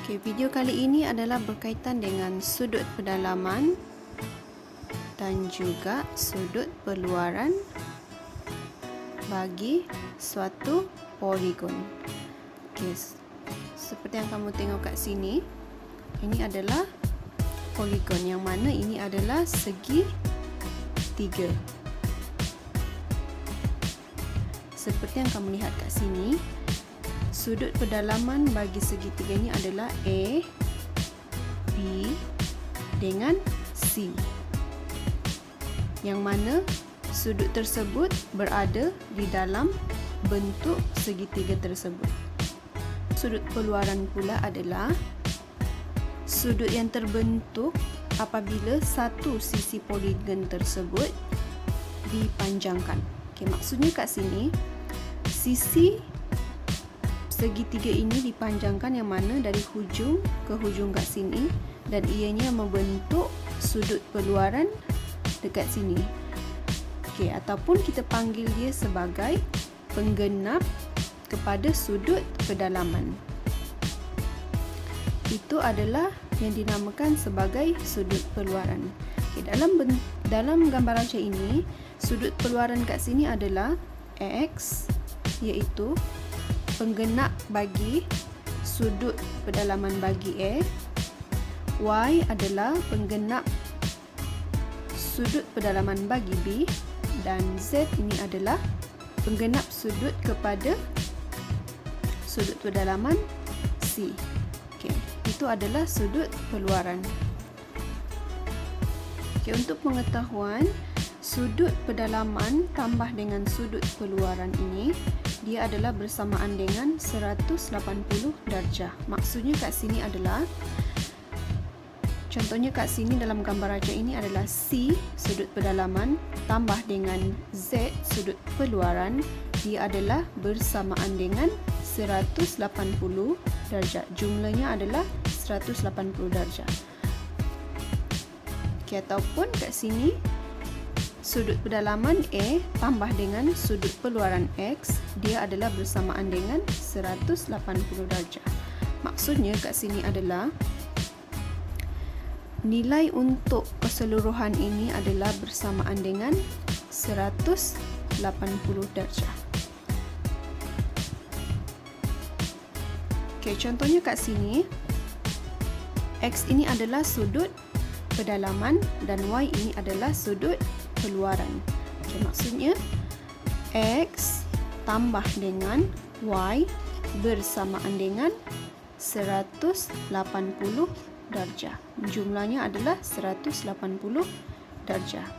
Okey, video kali ini adalah berkaitan dengan sudut pedalaman dan juga sudut perluaran bagi suatu poligon. Okey, seperti yang kamu tengok kat sini, ini adalah poligon yang mana ini adalah segi 3. Seperti yang kamu lihat kat sini, sudut pedalaman bagi segitiga ini adalah A, B dengan C. Yang mana sudut tersebut berada di dalam bentuk segitiga tersebut. Sudut perluaran pula adalah sudut yang terbentuk apabila satu sisi poligon tersebut dipanjangkan. Okey, maksudnya kat sini sisi segitiga ini dipanjangkan yang mana dari hujung ke hujung kat sini, dan ianya membentuk sudut perluaran dekat sini. Okey, ataupun kita panggil dia sebagai penggenap kepada sudut pedalaman. Itu adalah yang dinamakan sebagai sudut perluaran. Okey, dalam gambar macam ini, sudut perluaran kat sini adalah X, iaitu penggenap bagi sudut pedalaman bagi A. Y adalah penggenap sudut pedalaman bagi B, dan Z ini adalah penggenap sudut kepada sudut pedalaman C. Okey, itu adalah sudut perluaran. Okey, untuk pengetahuan, sudut pedalaman tambah dengan sudut perluaran ini, dia adalah bersamaan dengan 180 darjah. Maksudnya kat sini adalah, contohnya kat sini dalam gambar raja ini adalah C, sudut pedalaman, tambah dengan Z, sudut perluaran, dia adalah bersamaan dengan 180 darjah. Jumlahnya adalah 180 darjah. Okey, ataupun kat sini sudut pedalaman A tambah dengan sudut perluaran X, dia adalah bersamaan dengan 180 darjah. Maksudnya kat sini adalah nilai untuk keseluruhan ini adalah bersamaan dengan 180 darjah. Okey, contohnya kat sini, X ini adalah sudut pedalaman dan Y ini adalah sudut perluaran. Okay, maksudnya X tambah dengan Y bersamaan dengan 180 darjah. Jumlahnya adalah 180 darjah.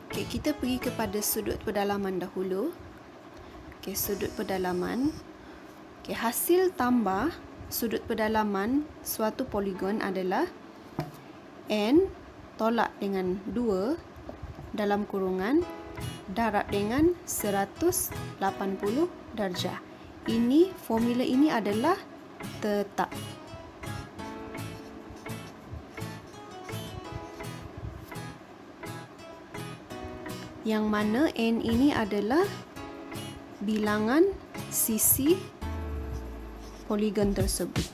Okay, kita pergi kepada sudut pedalaman dahulu. Okay, sudut pedalaman. Okay, hasil tambah sudut pedalaman suatu poligon adalah N tolak dengan 2 dalam kurungan darab dengan 180 darjah. Ini formula ini adalah tetap. Yang mana N ini adalah bilangan sisi poligon tersebut.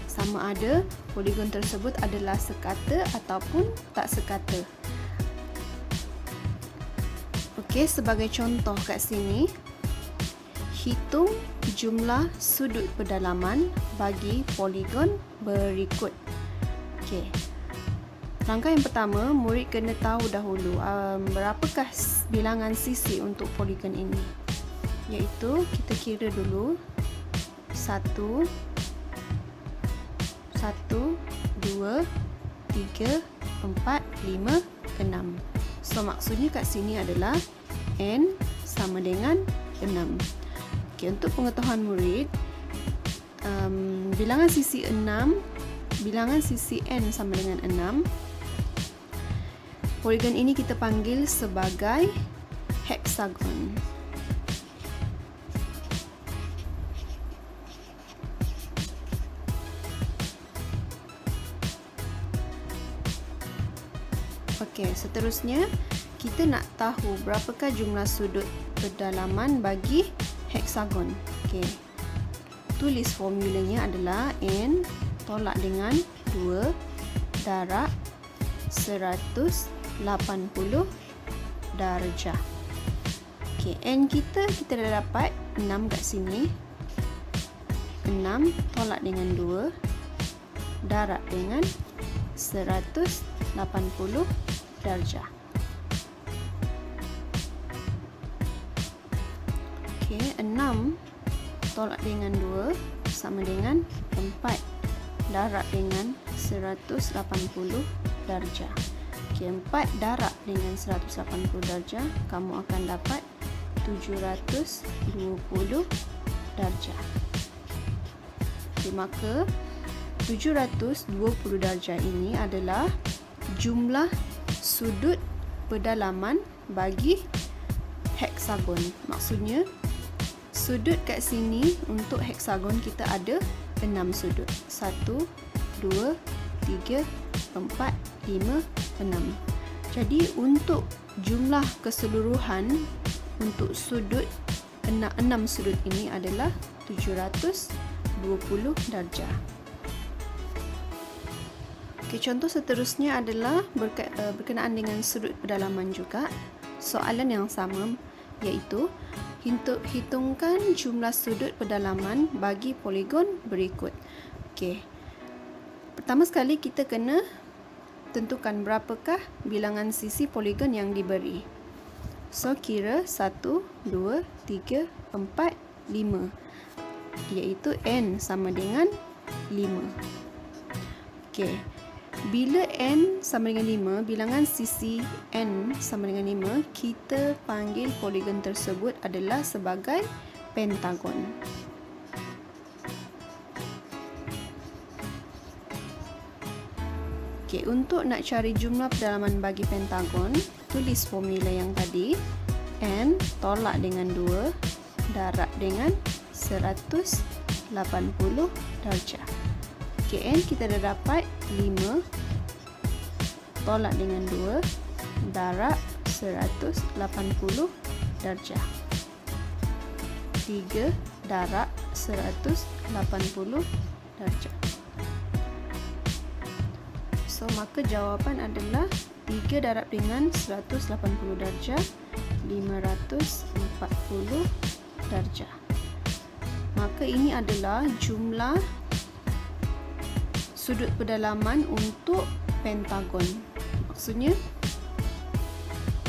Sama ada poligon tersebut adalah sekata ataupun tak sekata. Okey, sebagai contoh kat sini, hitung jumlah sudut pedalaman bagi poligon berikut. Okey. Langkah yang pertama, murid kena tahu dahulu berapakah bilangan sisi untuk poligon ini. Iaitu kita kira dulu 1, 2, 3, 4, 5, 6. So maksudnya kat sini adalah N sama dengan 6. Okey, untuk pengetahuan murid, bilangan sisi 6, bilangan sisi N sama dengan 6. Poligon ini kita panggil sebagai heksagon. Okey, seterusnya kita nak tahu berapakah jumlah sudut pedalaman bagi heksagon. Okey. Tulis formulanya adalah N tolak dengan 2 darab 180 darjah. Okey, N kita dah dapat 6 kat sini. 6 tolak dengan 2 darab dengan 180 darjah. Okey, 6 tolak dengan 2 sama dengan 4 darab dengan 180 darjah. Okey, 4 darab dengan 180 darjah, kamu akan dapat 720 darjah. Okey, maka 720 darjah ini adalah jumlah sudut pedalaman bagi heksagon. Maksudnya, sudut kat sini untuk heksagon kita ada 6 sudut. 1, 2, 3, 4, 5, 6. Jadi, untuk jumlah keseluruhan untuk sudut 6 sudut ini adalah 720 darjah. Okey, contoh seterusnya adalah berkenaan dengan sudut pedalaman juga. Soalan yang sama, iaitu hitungkan jumlah sudut pedalaman bagi poligon berikut. Okey. Pertama sekali kita kena tentukan berapakah bilangan sisi poligon yang diberi. So, kira 1, 2, 3, 4, 5. Iaitu N sama dengan 5. Okey. Bila N sama dengan 5, bilangan sisi N sama dengan 5, kita panggil poligon tersebut adalah sebagai pentagon. Okey, untuk nak cari jumlah pedalaman bagi pentagon, tulis formula yang tadi. N tolak dengan 2 darab dengan 180 darjah. Okey, N kita dah dapat 5 tolak dengan 2 darab 180 darjah. 3 darab 180 darjah. So, maka jawapan adalah 3 darab dengan 180 darjah, 540 darjah. Maka ini adalah jumlah sudut pedalaman untuk pentagon. Maksudnya,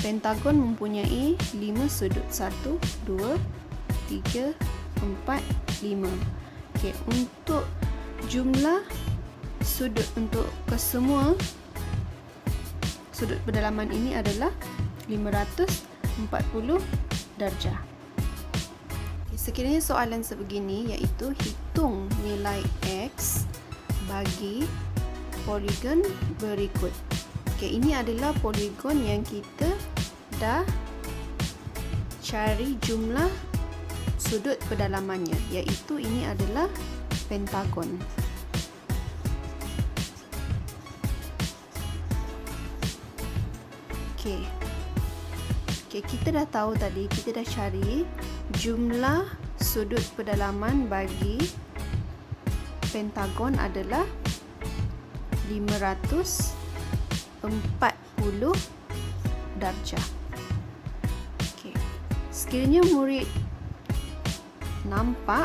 pentagon mempunyai 5 sudut. 1, 2, 3, 4, 5. Okey, untuk jumlah sudut untuk kesemua sudut pedalaman ini adalah 540 darjah. Sekiranya soalan sebegini, iaitu hitung nilai X bagi poligon berikut. Okey, ini adalah poligon yang kita dah cari jumlah sudut pedalamannya, iaitu ini adalah pentagon. Okey. Okey, kita dah tahu tadi, kita dah cari jumlah sudut pedalaman bagi pentagon adalah 540 darjah. Okey. Sekiranya murid nampak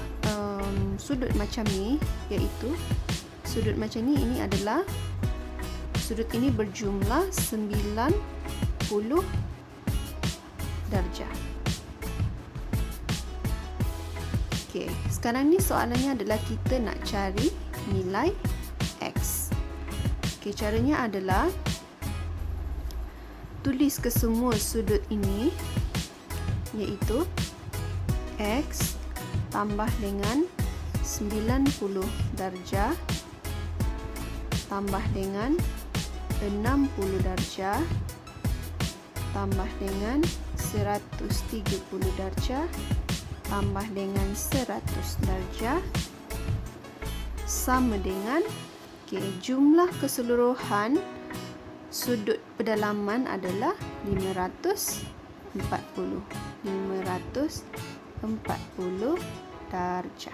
sudut macam ni, iaitu sudut macam ni, ini adalah sudut ini berjumlah 90 darjah. Okey, sekarang ni soalannya adalah kita nak cari nilai X. Okey, caranya adalah tulis kesemua sudut ini, iaitu X tambah dengan 90 darjah tambah dengan 60 darjah tambah dengan 130 darjah tambah dengan 100 darjah sama dengan jumlah keseluruhan sudut pedalaman adalah 540 darjah.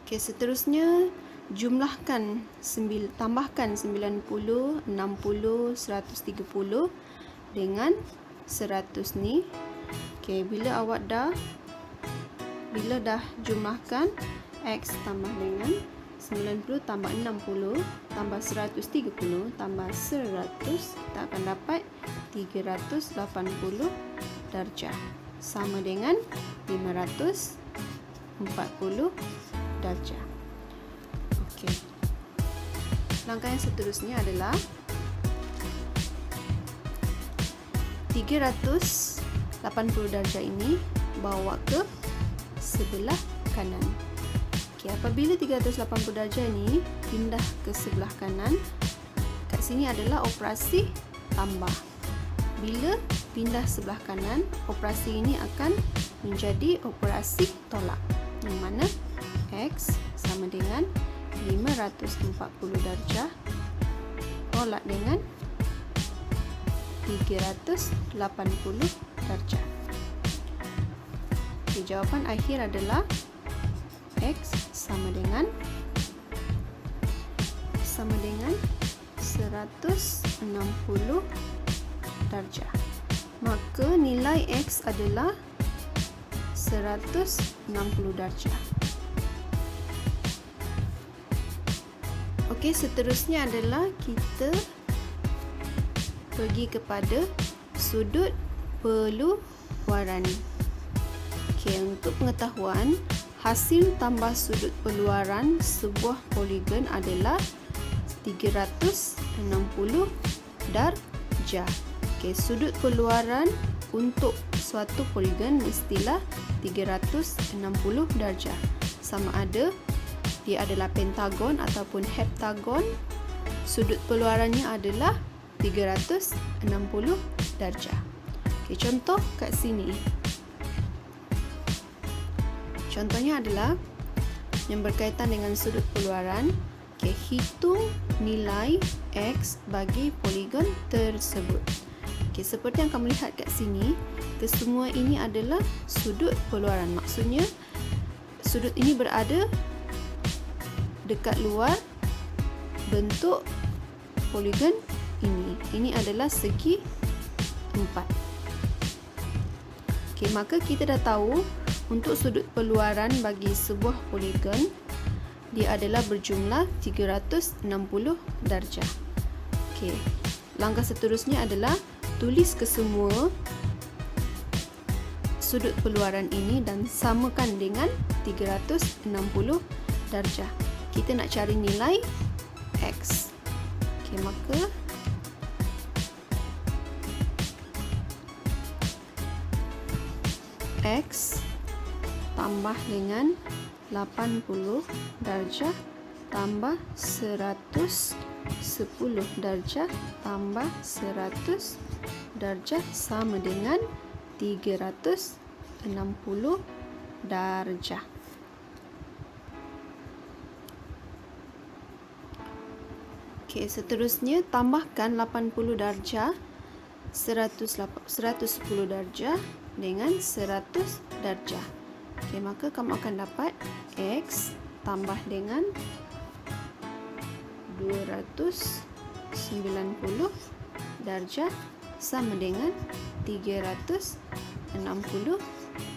Okey, seterusnya tambahkan 90, 60, 130 dengan 100 ni. Okey, bila dah jumlahkan, X tambah dengan 90 tambah 60 tambah 130 tambah 100, kita akan dapat 380 darjah, sama dengan 540 darjah. Okey. Langkah yang seterusnya adalah 380 darjah ini bawa ke sebelah kanan. Okey, apabila 380 darjah ini pindah ke sebelah kanan, kat sini adalah operasi tambah. Bila pindah sebelah kanan, operasi ini akan menjadi operasi tolak, yang mana X sama dengan 540 darjah tolak dengan 380 darjah. Okey, jawapan akhir adalah X sama dengan 160 darjah. Maka nilai X adalah 160 darjah. Okey, seterusnya adalah kita pergi kepada sudut peluaran. Okey, untuk pengetahuan, hasil tambah sudut peluaran sebuah poligon adalah 360 darjah. Okey, sudut peluaran untuk suatu poligon mestilah 360 darjah. Sama ada dia adalah pentagon ataupun heptagon, sudut peluarannya adalah 360 darjah. Okey, contoh kat sini. Contohnya adalah yang berkaitan dengan sudut peluaran. Okey, hitung nilai X bagi poligon tersebut. Okey, seperti yang kamu lihat kat sini, kesemua ini adalah sudut peluaran. Maksudnya sudut ini berada dekat luar bentuk poligon ini. Ini adalah segi 4. Okey, maka kita dah tahu untuk sudut peluaran bagi sebuah poligon, dia adalah berjumlah 360 darjah. Okey, langkah seterusnya adalah tulis kesemua sudut peluaran ini dan samakan dengan 360 darjah. Kita nak cari nilai X. Okey, maka X tambah dengan 80 darjah tambah 110 darjah tambah 100 darjah sama dengan 360 darjah. Okey, seterusnya tambahkan 80 darjah, 110 darjah dengan 100 darjah. Okey, maka kamu akan dapat X tambah dengan 290 darjah sama dengan 360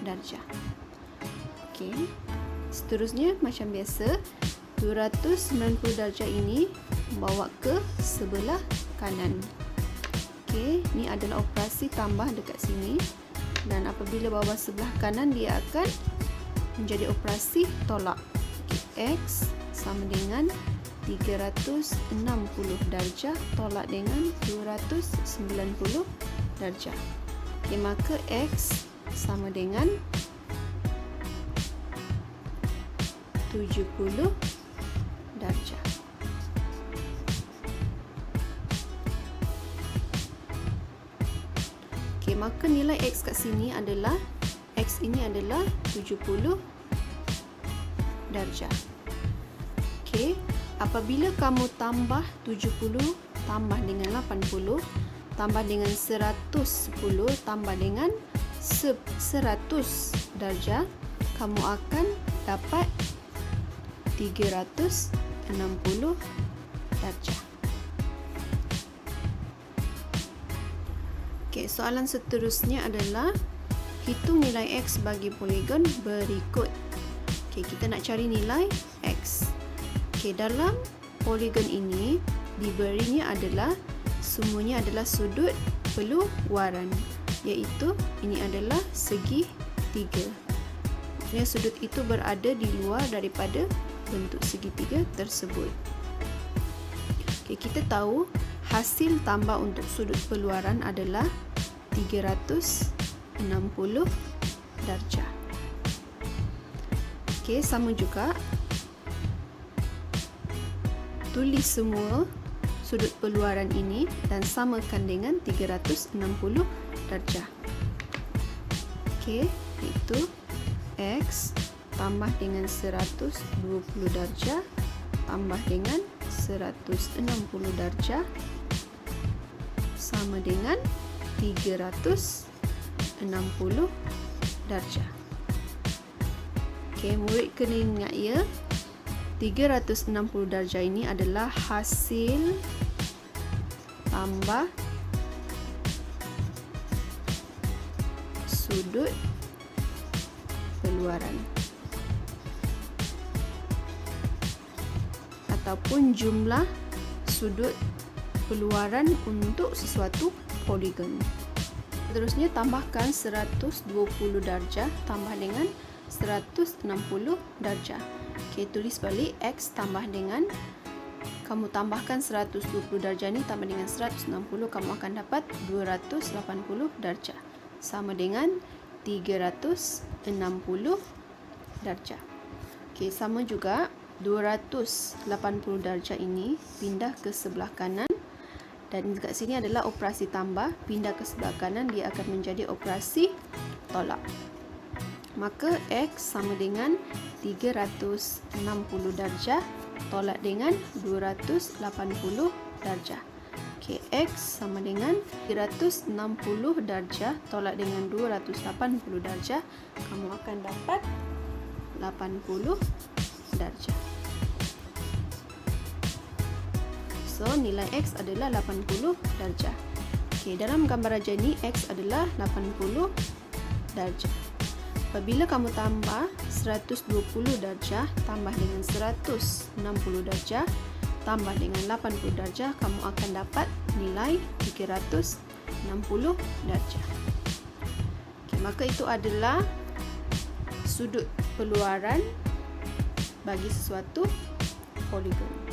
darjah. Okey, seterusnya macam biasa, 290 darjah ini bawa ke sebelah kanan. Okey, ni adalah operasi tambah dekat sini, dan apabila bawa sebelah kanan dia akan menjadi operasi tolak. Okay, X sama dengan 360 darjah tolak dengan 290 darjah. Okay, maka X sama dengan 70 darjah. Okay, maka nilai X kat sini adalah, X ini adalah 70 darjah. Okey, apabila kamu tambah 70 tambah dengan 80 tambah dengan 110 tambah dengan 100 darjah, kamu akan dapat 360 darjah. Okey, soalan seterusnya adalah hitung nilai X bagi poligon berikut. Okey, kita nak cari nilai X. Okey, dalam poligon ini diberinya adalah semuanya adalah sudut peluaran, iaitu ini adalah segi 3. Maksudnya sudut itu berada di luar daripada bentuk segitiga tersebut. Okey, kita tahu hasil tambah untuk sudut peluaran adalah 360 darjah. Okey, sama juga tulis semua sudut peluaran ini dan samakan dengan 360 darjah. Okey, itu X tambah dengan 120 darjah tambah dengan 160 darjah sama dengan 360 darjah. Okey, murid kena ingat ya, 360 darjah ini adalah hasil tambah sudut peluaran ataupun jumlah sudut peluaran untuk sesuatu poligon. Seterusnya tambahkan 120 darjah tambah dengan 160 darjah. Okey, tulis balik X tambah dengan, kamu tambahkan 120 darjah ni tambah dengan 160, kamu akan dapat 280 darjah sama dengan 360 darjah. Okey, sama juga 280 darjah ini pindah ke sebelah kanan, dan dekat sini adalah operasi tambah, pindah ke sebelah kanan dia akan menjadi operasi tolak. Maka X sama dengan 360 darjah tolak dengan 280 darjah. Okey, X sama dengan 360 darjah tolak dengan 280 darjah, kamu akan dapat 80 darjah. So, nilai X adalah 80 darjah. Okey, dalam gambar raja ini X adalah 80 darjah. Apabila kamu tambah 120 darjah tambah dengan 160 darjah tambah dengan 80 darjah, kamu akan dapat nilai 360 darjah. Okey, maka itu adalah sudut peluaran bagi sesuatu poligon.